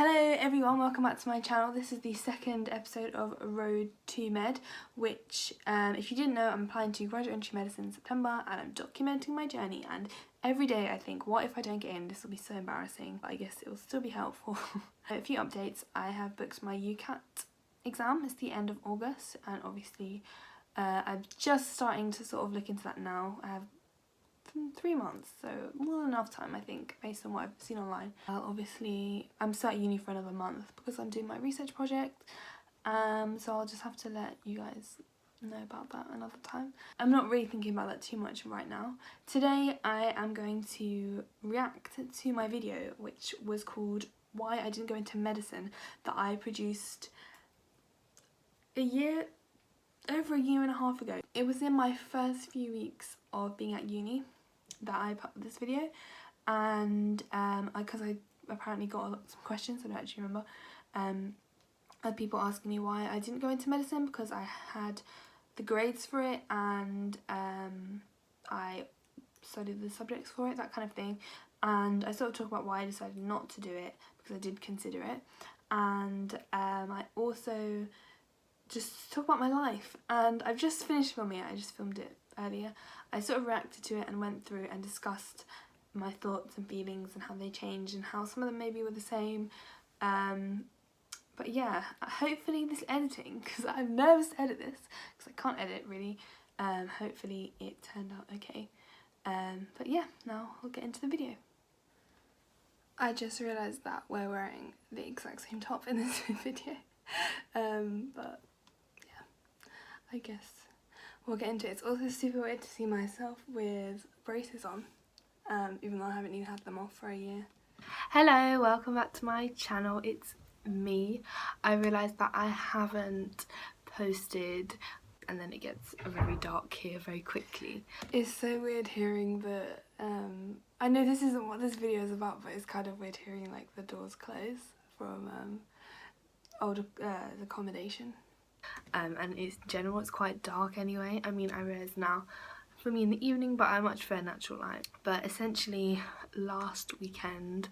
Hello everyone, welcome back to my channel. This is the second episode of ROAD2MED, which if you didn't know, I'm applying to graduate entry medicine in September and I'm documenting my journey, and every day I think, what if I don't get in? This will be so embarrassing, but I guess it will still be helpful. A few updates. I have booked my UCAT exam. It's the end of August, and obviously I'm just starting to sort of look into that now. I have 3 months, so more than enough time I think, based on what I've seen online. Obviously I'm still at uni for another month because I'm doing my research project, so I'll just have to let you guys know about that another time. I'm not really thinking about that too much right now. Today I am going to react to my video, which was called Why I Didn't Go Into Medicine, that I produced over a year and a half ago. It was in my first few weeks of being at uni that I put this video, and because I apparently got some questions, I don't actually remember, of people asking me why I didn't go into medicine, because I had the grades for it and I studied the subjects for it, that kind of thing, and I sort of talk about why I decided not to do it, because I did consider it, and I also just talk about my life. And I've just finished filming it, I just filmed it earlier. I sort of reacted to it and went through and discussed my thoughts and feelings and how they changed and how some of them maybe were the same. But yeah, hopefully this editing, because I'm nervous to edit this because I can't edit really, hopefully it turned out okay. But yeah, now we'll get into the video. I just realised that we're wearing the exact same top in this video, but I guess we'll get into it. It's also super weird to see myself with braces on, even though I haven't even had them off for a year. Hello, welcome back to my channel. It's me. I realised that I haven't posted, and then it gets very dark here very quickly. It's so weird hearing the, I know this isn't what this video is about, but it's kind of weird hearing like the doors close from old accommodation. And in general it's quite dark anyway. I mean, I realise now for me in the evening, but I much prefer natural light. But essentially last weekend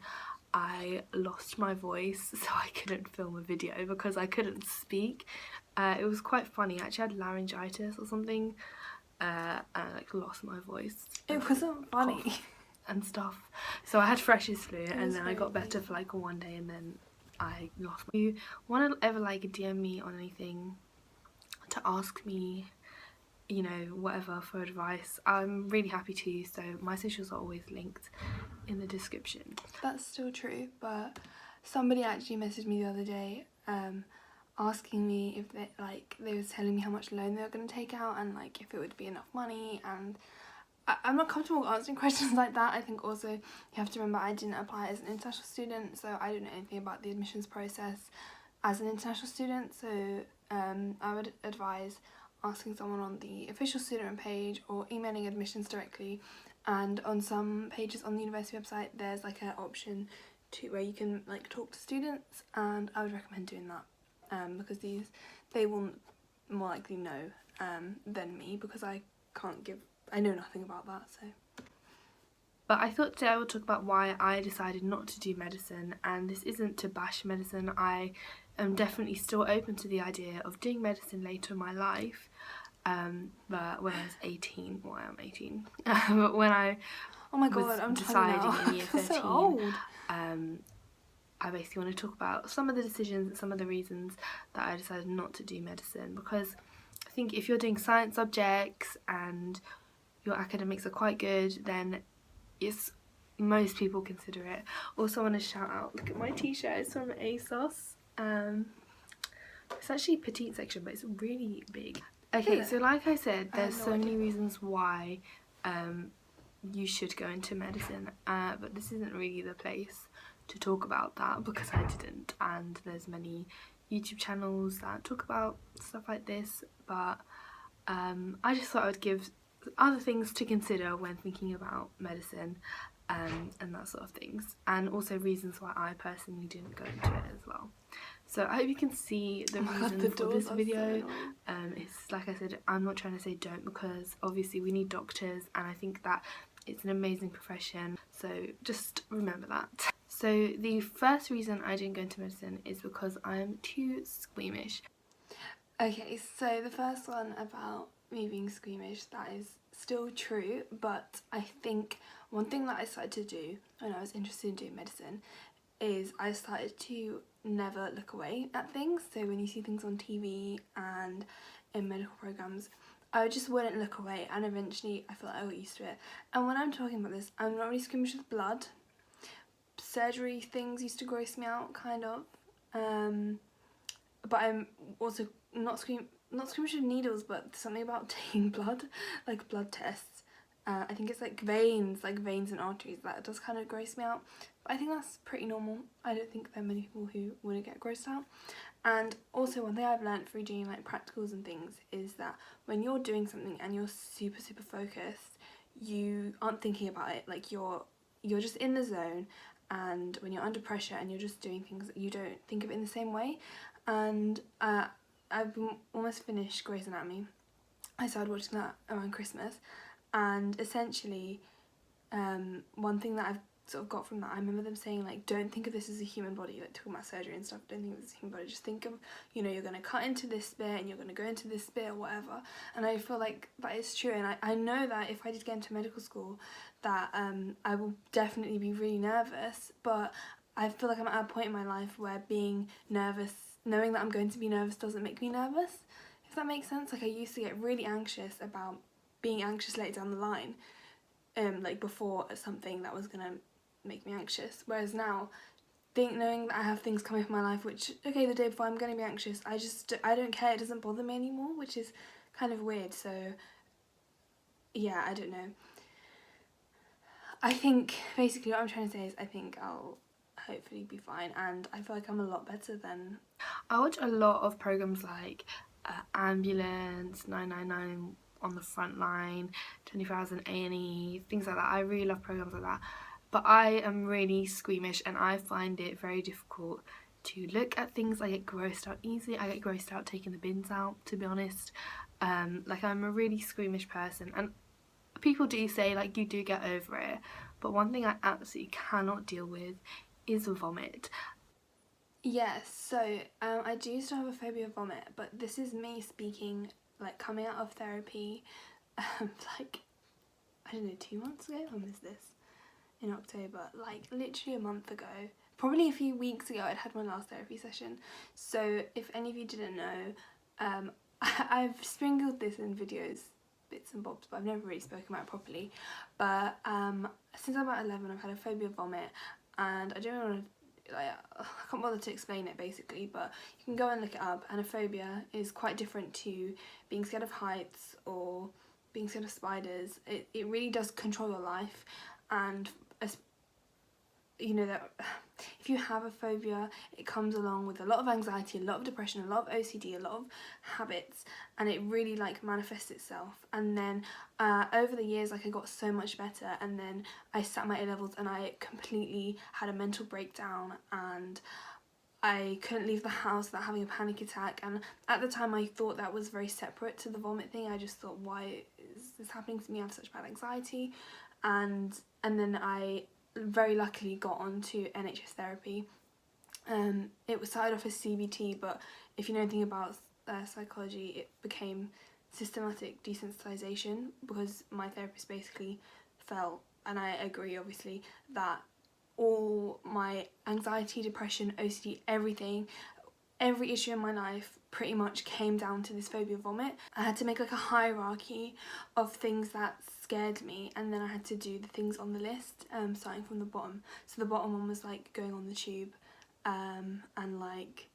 I lost my voice, so I couldn't film a video because I couldn't speak. It was quite funny. I actually had laryngitis or something, and I like lost my voice. It wasn't funny and stuff. So I had freshers flu, and then I got better for like one day, and then I lost my. If you want to ever like DM me on anything, to ask me, you know, whatever, for advice, I'm really happy to. So my socials are always linked in the description. That's still true, but somebody actually messaged me the other day asking me if they were telling me how much loan they were going to take out and like if it would be enough money, and I'm not comfortable answering questions like that. I think also you have to remember I didn't apply as an international student, so I don't know anything about the admissions process as an international student, so I would advise asking someone on the official student page or emailing admissions directly. And on some pages on the university website there's like an option to where you can like talk to students, and I would recommend doing that, because they will more likely know than me, because I know nothing about that. So, but I thought today I would talk about why I decided not to do medicine, and this isn't to bash medicine. I am definitely still open to the idea of doing medicine later in my life, but when I was 18, well, I am 18, but when I was deciding in year 13, so old. I basically want to talk about some of the decisions and some of the reasons that I decided not to do medicine, because I think if you're doing science subjects and your academics are quite good, then most people consider it. Also, I want to shout out, look at my t-shirt, it's from ASOS. It's actually petite section, but it's really big. Okay, so like I said, there's so many reasons why you should go into medicine, but this isn't really the place to talk about that, because I didn't, and there's many YouTube channels that talk about stuff like this, but I just thought I would give other things to consider when thinking about medicine, and that sort of things, and also reasons why I personally didn't go into it as well. So I hope you can see the reason for this video. It's like I said, I'm not trying to say don't, because obviously we need doctors, and I think that it's an amazing profession, so just remember that. So the first reason I didn't go into medicine is because I'm too squeamish. Okay, so the first one about me being squeamish, that is still true, but I think one thing that I started to do when I was interested in doing medicine is I started to never look away at things. So when you see things on TV and in medical programs, I just wouldn't look away, and eventually I feel like I got used to it. And when I'm talking about this, I'm not really squeamish with blood. Surgery things used to gross me out, kind of. But I'm also not squeamish with needles, but something about taking blood, like blood tests. I think it's like veins and arteries, that does kind of gross me out. But I think that's pretty normal. I don't think there are many people who wouldn't get grossed out. And also one thing I've learned through doing like practicals and things is that when you're doing something and you're super focused, you aren't thinking about it. Like you're just in the zone, and when you're under pressure and you're just doing things, you don't think of it in the same way. And I've almost finished Grey's Anatomy. I started watching that around Christmas, and essentially one thing that I've sort of got from that, I remember them saying like, don't think of this as a human body, like talking about surgery and stuff, don't think of this as a human body, just think of, you know, you're going to cut into this bit and you're going to go into this bit or whatever. And I feel like that is true, and I know that if I did get into medical school that I will definitely be really nervous, but I feel like I'm at a point in my life where being nervous, knowing that I'm going to be nervous, doesn't make me nervous, if that makes sense. Like I used to get really anxious about being anxious later down the line, like before something that was gonna make me anxious, whereas now knowing that I have things coming up in my life which, okay, the day before I'm gonna be anxious, I don't care, it doesn't bother me anymore, which is kind of weird. So yeah, I don't know. I think basically what I'm trying to say is I think I'll hopefully be fine, and I feel like I'm a lot better than... I watch a lot of programs like Ambulance, 999 on the front line, 24 hours in A&E, things like that. I really love programs like that, but I am really squeamish and I find it very difficult to look at things. I get grossed out easily. I get grossed out taking the bins out, to be honest. Like I'm a really squeamish person, and people do say like you do get over it, but one thing I absolutely cannot deal with is vomit. Yes, so I do still have a phobia of vomit, but this is me speaking like coming out of therapy like, I don't know, 2 months ago? When was this? In October, like literally a month ago. Probably a few weeks ago I'd had my last therapy session. So if any of you didn't know, I've sprinkled this in videos, bits and bobs, but I've never really spoken about it properly. But since I'm about 11 I've had a phobia of vomit, and I don't really want to, like, I can't bother to explain it basically, but you can go and look it up, and a phobia is quite different to being scared of heights or being scared of spiders. It really does control your life, and you know that if you have a phobia, it comes along with a lot of anxiety, a lot of depression, a lot of OCD, a lot of habits, and it really like manifests itself. And then over the years, like I got so much better, and then I sat my A-levels and I completely had a mental breakdown, and I couldn't leave the house without having a panic attack. And at the time I thought that was very separate to the vomit thing. I just thought, why is this happening to me? I have such bad anxiety. And then I very luckily got onto NHS therapy. It was started off as CBT, but if you know anything about psychology, it became systematic desensitization, because my therapist basically felt, and I agree obviously, that all my anxiety, depression, OCD, every issue in my life pretty much came down to this phobia of vomit. I had to make like a hierarchy of things that scared me, and then I had to do the things on the list, starting from the bottom. So the bottom one was like going on the tube, and like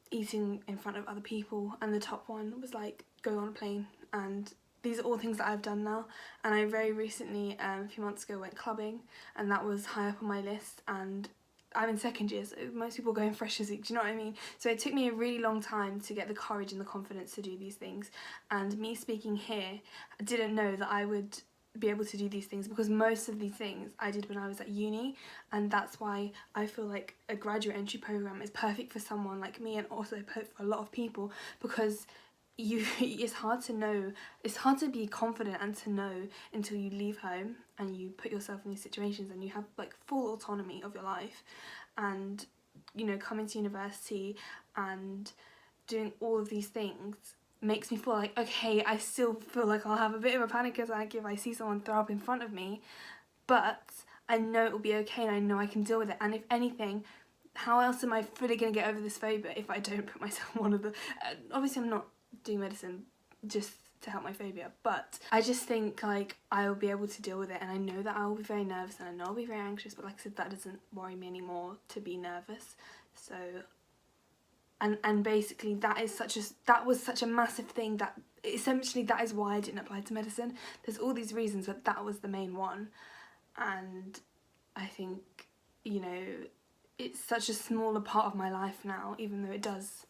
eating in front of other people, and the top one was like going on a plane. And these are all things that I've done now, and I very recently, a few months ago, went clubbing, and that was high up on my list. And I'm in second year, so most people go in freshers week, do you know what I mean? So it took me a really long time to get the courage and the confidence to do these things. And me speaking here, I didn't know that I would be able to do these things, because most of these things I did when I was at uni, and that's why I feel like a graduate entry program is perfect for someone like me, and also perfect for a lot of people, because it's hard to know, it's hard to be confident and to know until you leave home and you put yourself in these situations and you have like full autonomy of your life. And you know, coming to university and doing all of these things makes me feel like, okay, I still feel like I'll have a bit of a panic attack if I see someone throw up in front of me, but I know it will be okay and I know I can deal with it. And if anything, how else am I fully going to get over this phobia if I don't put myself in one of the... obviously I'm not doing medicine just to help my phobia, but I just think like I'll be able to deal with it, and I know that I'll be very nervous and I know I'll be very anxious, but like I said, that doesn't worry me anymore to be nervous. So and basically that was such a massive thing that essentially that is why I didn't apply to medicine. There's all these reasons, but that was the main one. And I think, you know, it's such a smaller part of my life now, even though it does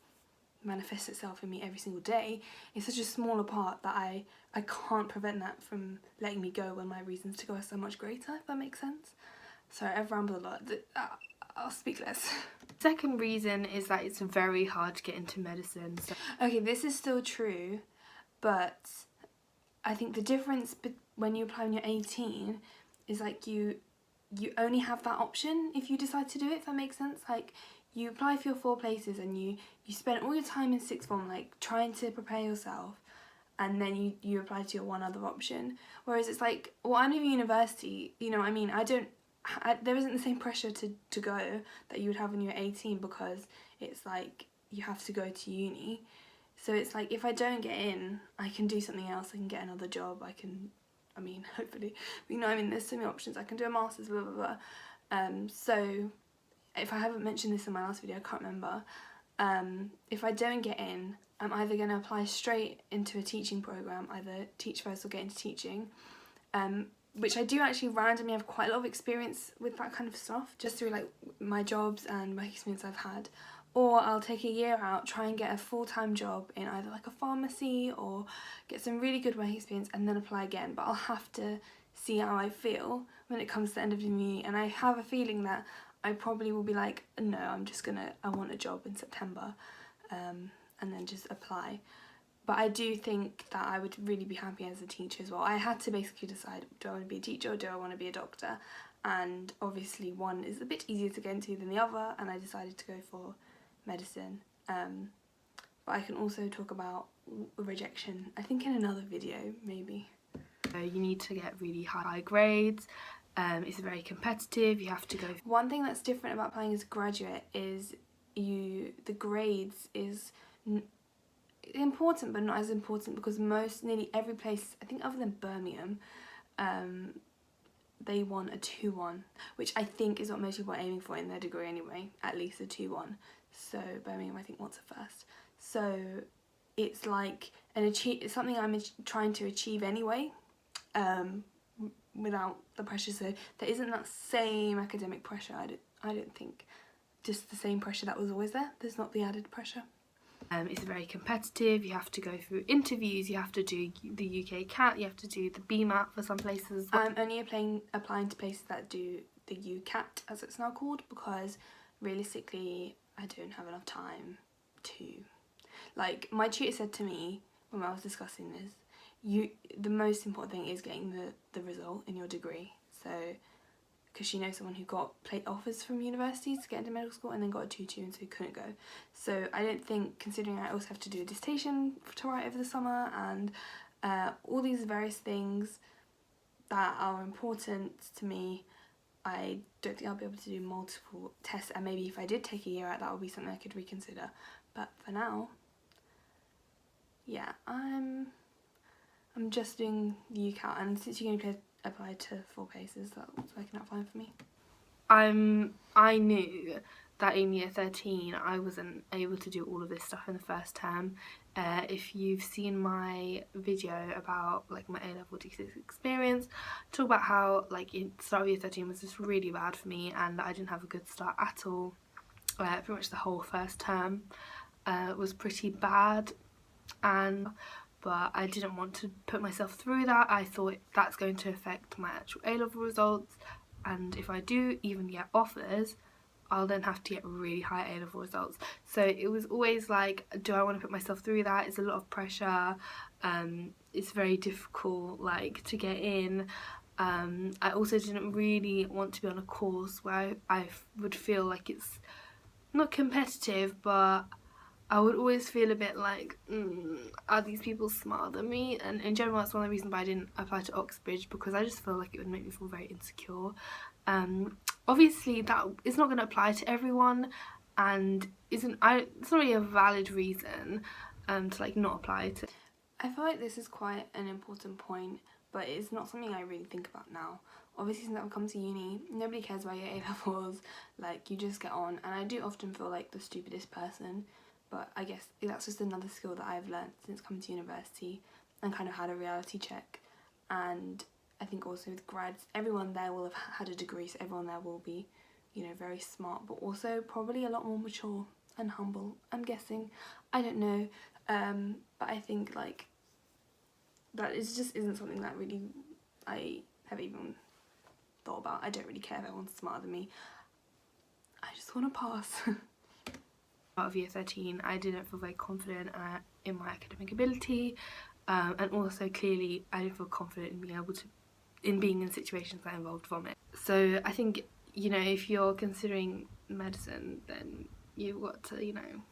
manifest itself in me every single day. It's such a smaller part that I can't prevent that from letting me go when my reasons to go are so much greater, if that makes sense. Sorry, I've rambled a lot. I'll speak less. Second reason is that it's very hard to get into medicine. So. Okay, this is still true, but I think the difference when you apply when you're 18 is like you only have that option if you decide to do it, if that makes sense. Like, you apply for your 4 places and you spend all your time in sixth form like trying to prepare yourself, and then you apply to your one other option. Whereas it's like, well, I'm in university, you know what I mean, there isn't the same pressure to go that you would have when you're 18, because it's like you have to go to uni. So it's like, if I don't get in, I can do something else, I can get another job, hopefully, you know what I mean, there's so many options, I can do a master's, blah blah blah. So if I haven't mentioned this in my last video, I can't remember, if I don't get in, I'm either going to apply straight into a teaching programme, either teach first or get into teaching, which I do actually randomly have quite a lot of experience with that kind of stuff, just through like my jobs and my experience I've had. Or I'll take a year out, try and get a full-time job in either like a pharmacy or get some really good work experience and then apply again. But I'll have to see how I feel when it comes to the end of the uni, and I have a feeling that I probably will be like, no, I want a job in September, and then just apply. But I do think that I would really be happy as a teacher as well. I had to basically decide, do I want to be a teacher or do I want to be a doctor? And obviously one is a bit easier to get into than the other, and I decided to go for medicine. But I can also talk about rejection, I think in another video, maybe. You need to get really high grades. It's very competitive, you have to go... One thing that's different about applying as a graduate is the grades is important, but not as important, because nearly every place, I think other than Birmingham, they want a 2-1, which I think is what most people are aiming for in their degree anyway, at least a 2-1. So Birmingham, I think, wants a first. So it's like it's something I'm trying to achieve anyway, without the pressure. So there isn't that same academic pressure, I don't think. Just the same pressure that was always there. There's not the added pressure. It's very competitive, you have to go through interviews, you have to do the UK CAT, you have to do the BMAT for some places. I'm only applying to places that do the UCAT, as it's now called, because realistically I don't have enough time to... Like, my tutor said to me when I was discussing this, the most important thing is getting the result in your degree. So, because she knows someone who got offers from universities to get into medical school and then got a 2-2 and so he couldn't go. So I don't think, considering I also have to do a dissertation to write over the summer and all these various things that are important to me, I don't think I'll be able to do multiple tests, and maybe if I did take a year out, that would be something I could reconsider. But for now, yeah, I'm just doing the UCAT, and since you can only apply to 4 places, that's working out fine for me. I knew that in year 13 I wasn't able to do all of this stuff in the first term. If you've seen my video about like my A-level D6 experience, I talk about how like in start of year 13 was just really bad for me and I didn't have a good start at all. Pretty much the whole first term was pretty bad, but I didn't want to put myself through that. I thought that's going to affect my actual A-level results, and if I do even get offers, I'll then have to get really high A-level results. So it was always like, do I want to put myself through that? It's a lot of pressure. It's very difficult like to get in. I also didn't really want to be on a course where I would feel like it's not competitive, but I would always feel a bit like, are these people smarter than me? And in general, that's one of the reasons why I didn't apply to Oxbridge, because I just feel like it would make me feel very insecure. Obviously that is not going to apply to everyone, and it's not really a valid reason to like not apply to. I feel like this is quite an important point, but it's not something I really think about now. Obviously, since I've come to uni, nobody cares about your A-levels, like you just get on, and I do often feel like the stupidest person, but I guess that's just another skill that I've learnt since coming to university and kind of had a reality check. And I think also with grads, everyone there will have had a degree, so everyone there will be, you know, very smart, but also probably a lot more mature and humble, I'm guessing. I don't know, but I think like that just isn't something that really I have even thought about. I don't really care if everyone's smarter than me. I just want to pass. Out of year 13, I didn't feel very confident in my academic ability, and also clearly I didn't feel confident in being in situations that involved vomit. So I think, you know, if you're considering medicine, then you've got to, you know,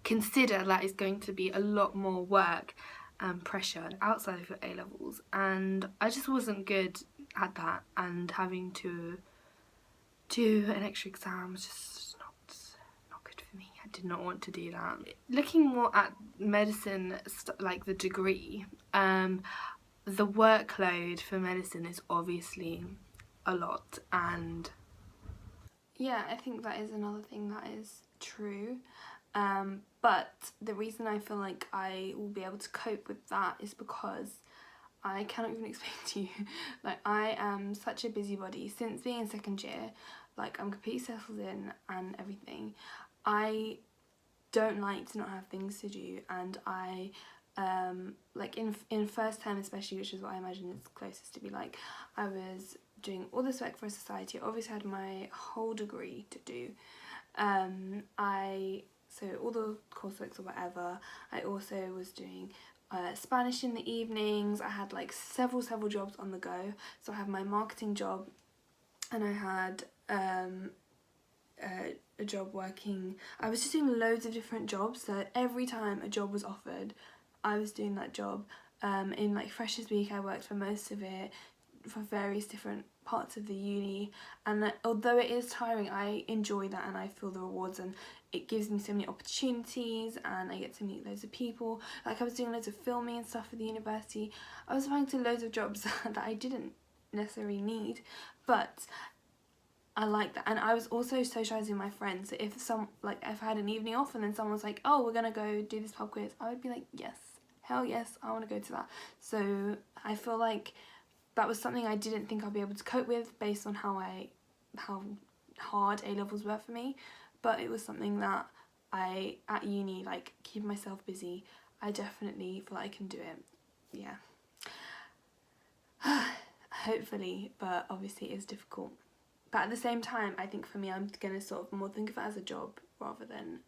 consider that it's going to be a lot more work and pressure outside of your A-levels, and I just wasn't good at that, and having to do an extra exam was just not good for me. I did not want to do that. Looking more at medicine, like the degree, the workload for medicine is obviously a lot, and yeah, I think that is another thing that is true. But the reason I feel like I will be able to cope with that is because I cannot even explain to you. Like, I am such a busybody. Since being in second year, like, I'm completely settled in and everything. I don't like to not have things to do, and I like in first term especially, which is what I imagine is closest to be like, I was doing all this work for a society. I obviously had my whole degree to do. So all the courseworks or whatever. I also was doing Spanish in the evenings. I had like several jobs on the go. So I had my marketing job, and I had a job working. I was just doing loads of different jobs, so every time a job was offered, I was doing that job. In like Freshers Week, I worked for most of it for various different parts of the uni, and although it is tiring, I enjoy that and I feel the rewards, and it gives me so many opportunities, and I get to meet loads of people. Like, I was doing loads of filming and stuff for the university. I was applying to loads of jobs that I didn't necessarily need, but I like that. And I was also socialising with my friends, so if I had an evening off and then someone was like, oh, we're gonna go do this pub quiz, I would be like, yes, hell yes, I want to go to that. So I feel like that was something I didn't think I'd be able to cope with based on how hard A-levels were for me, but it was something that at uni, like, keep myself busy, I definitely feel like I can do it. Yeah. Hopefully, but obviously it is difficult. But at the same time, I think for me, I'm going to sort of more think of it as a job rather than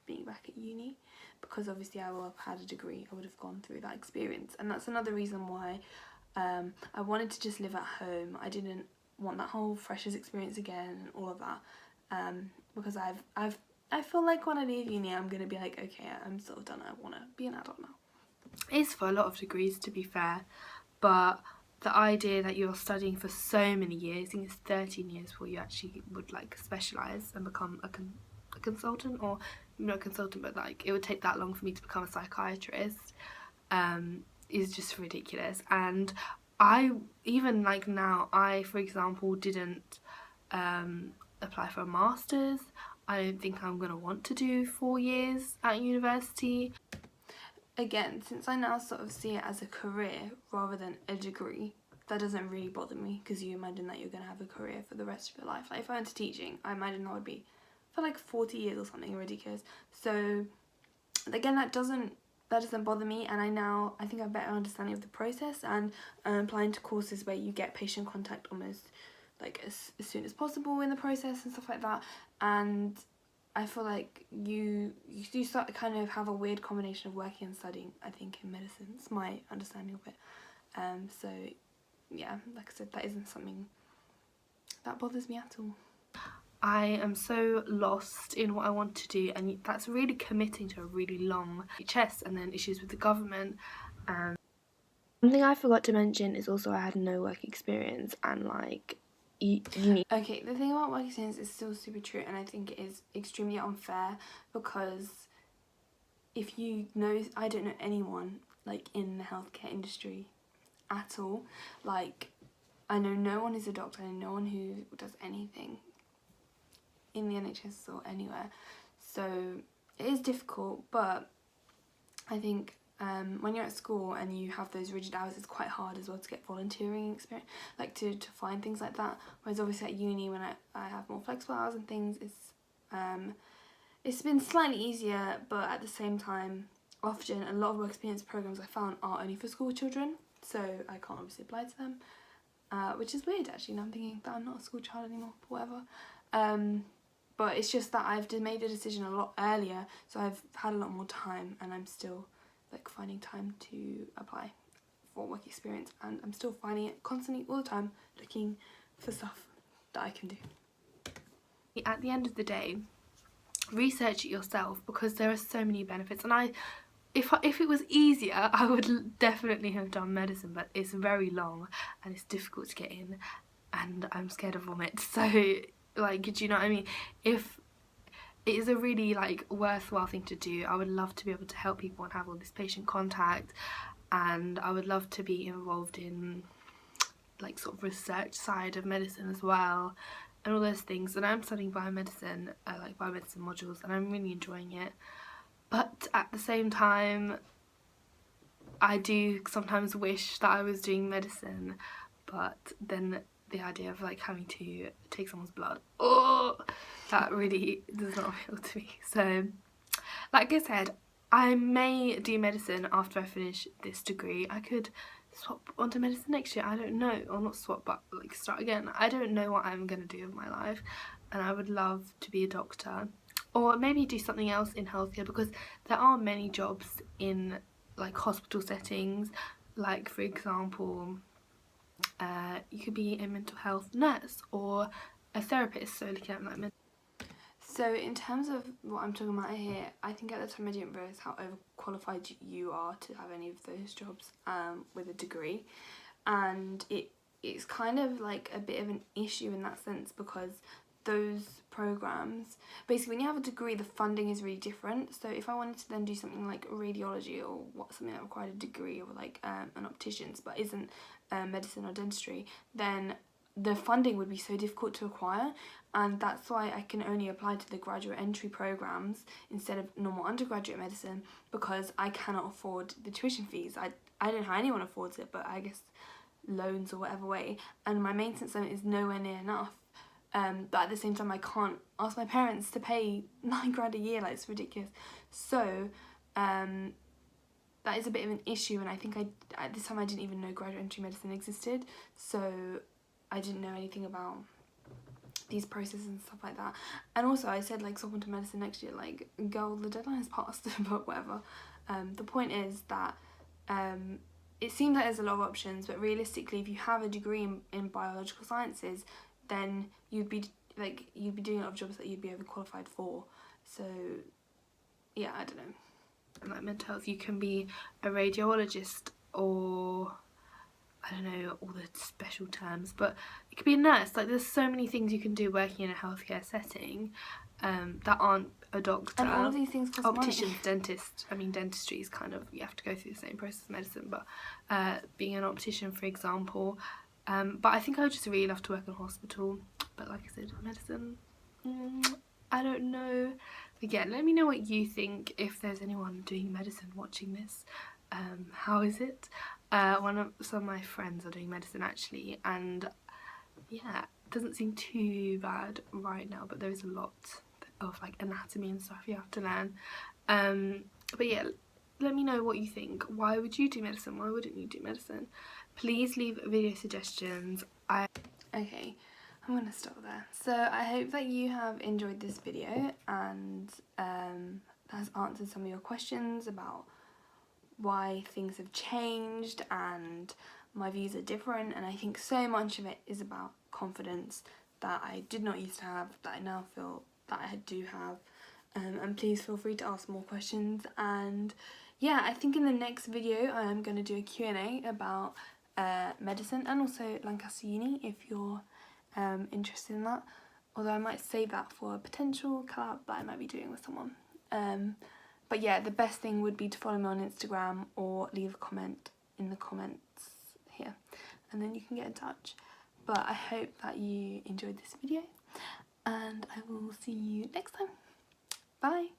being back at uni, because obviously I will have had a degree, I would have gone through that experience, and that's another reason why I wanted to just live at home. I didn't want that whole freshers experience again and all of that, because I feel like when I leave uni, I'm going to be like, okay, I'm sort of done, I want to be an adult now. it is for a lot of degrees, to be fair, but the idea that you're studying for so many years, I think it's 13 years before you actually would like specialise and become a consultant, or not a consultant, but like it would take that long for me to become a psychiatrist, is just ridiculous. And I, even like now, I, for example, didn't apply for a master's. I don't think I'm going to want to do 4 years at university. Again, since I now sort of see it as a career rather than a degree, that doesn't really bother me, because you imagine that you're going to have a career for the rest of your life. Like, if I went to teaching, I imagine that would be for like 40 years or something ridiculous. So again, that doesn't bother me, and I think I have a better understanding of the process, and I'm applying to courses where you get patient contact almost like as soon as possible in the process and stuff like that. And I feel like you do start to kind of have a weird combination of working and studying, I think, in medicine. It's my understanding of it. So yeah, like I said, that isn't something that bothers me at all. I am so lost in what I want to do, and that's really committing to a really long NHS and then issues with the government. One thing I forgot to mention is also I had no work experience, and like you need... Okay, the thing about work experience is still super true, and I think it is extremely unfair, because if you know, I don't know anyone like in the healthcare industry at all. Like, I know no one who's a doctor, I know no one who does anything in the NHS or anywhere. So it is difficult, but I think when you're at school and you have those rigid hours, it's quite hard as well to get volunteering experience, like to find things like that. Whereas obviously at uni, when I have more flexible hours and things, it's been slightly easier, but at the same time, often a lot of work experience programs I found are only for school children, so I can't obviously apply to them, which is weird actually. Now I'm thinking that I'm not a school child anymore, but whatever. But it's just that I've made a decision a lot earlier, so I've had a lot more time, and I'm still like finding time to apply for work experience, and I'm still finding it constantly all the time, looking for stuff that I can do. At the end of the day, research it yourself, because there are so many benefits. And if it was easier, I would definitely have done medicine, but it's very long and it's difficult to get in, and I'm scared of vomit. So like, do you know what I mean? If it is a really like worthwhile thing to do, I would love to be able to help people and have all this patient contact, and I would love to be involved in like sort of research side of medicine as well, and all those things. And I'm studying biomedicine, like biomedicine modules, and I'm really enjoying it. But at the same time, I do sometimes wish that I was doing medicine, but then the idea of like having to take someone's blood, oh, that really does not appeal to me. So like I said, I may do medicine after I finish this degree. I could swap onto medicine next year, I don't know, or not swap, but like start again. I don't know what I'm gonna do with my life, and I would love to be a doctor, or maybe do something else in healthcare, because there are many jobs in like hospital settings. Like for example, you could be a mental health nurse or a therapist, so looking at like mental. So in terms of what I'm talking about here, I think at the time I didn't realise how overqualified you are to have any of those jobs with a degree, and it's kind of like a bit of an issue in that sense, because those programs, basically when you have a degree, the funding is really different. So if I wanted to then do something like radiology, or something that required a degree, or like an optician's but isn't medicine or dentistry, then the funding would be so difficult to acquire, and that's why I can only apply to the graduate entry programs instead of normal undergraduate medicine, because I cannot afford the tuition fees. I don't know how anyone affords it, but I guess loans or whatever way, and my maintenance loan is nowhere near enough. But at the same time, I can't ask my parents to pay £9,000 a year, like it's ridiculous. So that is a bit of an issue, and I think at this time I didn't even know graduate entry medicine existed, so I didn't know anything about these processes and stuff like that. And also I said like swap into medicine next year, like girl, the deadline has passed, but whatever. The point is that it seems like there's a lot of options, but realistically if you have a degree in biological sciences, then you'd be doing a lot of jobs that you'd be overqualified for. So yeah, I don't know. And like mental health, you can be a radiologist, or I don't know all the special terms, but it could be a nurse. Like there's so many things you can do working in a healthcare setting that aren't a doctor. And all of these things cost opticians, money. Dentist. I mean, dentistry is kind of, you have to go through the same process as medicine, but being an optician, for example. But I think I would just really love to work in a hospital. But like I said, medicine, I don't know. Again, let me know what you think, if there's anyone doing medicine watching this. How is it? Some of my friends are doing medicine actually, and yeah, it doesn't seem too bad right now, but there is a lot of like anatomy and stuff you have to learn. But yeah, let me know what you think. Why would you do medicine? Why wouldn't you do medicine? Please leave video suggestions. Okay, I'm gonna stop there. So I hope that you have enjoyed this video and has answered some of your questions about why things have changed and my views are different, and I think so much of it is about confidence that I did not used to have, that I now feel that I do have. And please feel free to ask more questions. And yeah, I think in the next video I am going to do a Q&A about medicine and also Lancaster Uni if you're interested in that, although I might save that for a potential collab that I might be doing with someone. But yeah, the best thing would be to follow me on Instagram or leave a comment in the comments here, and then you can get in touch. But I hope that you enjoyed this video, and I will see you next time. Bye!